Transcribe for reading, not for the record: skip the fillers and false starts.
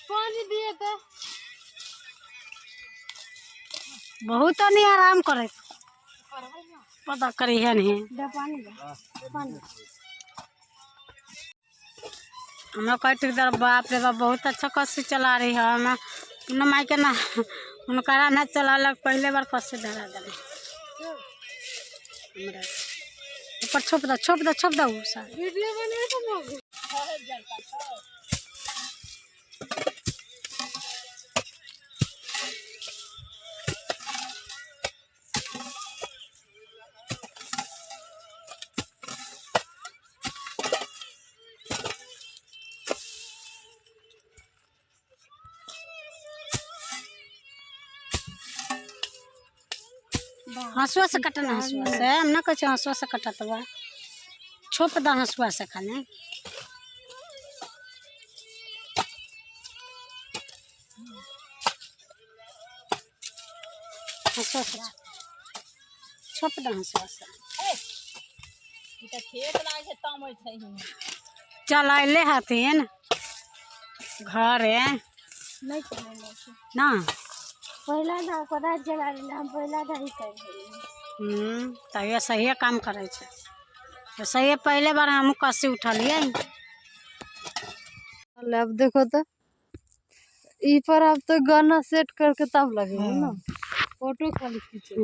पानी दिए तो बहुत नहीं आराम करे पता करी है नहीं हम लोग कहते बाप रे बाप बहुत अच्छा कस्सी चला रही है हम माई के ना उनका ना चला लग पहले बार कस्सी धरा दे ऊपर छोप दो वीडियो बने तो हंसुआ से कटना हंसुआ से हम ना कहे हंसुआ से कटत बा छोप द हंसुआ से खाने हंसुआ से छोप द हंसुआ से खेत लागे तम छै चल अले हथिन घरे नहीं चले ना पहला था पता चला हम पहला था ही कर तैयो सही काम करे छे तो सही पहले बार हम कस्सी उठलिए अब देखो तो ई पर अब तो गाना सेट करके तब लगे ना फोटो खाली खींचे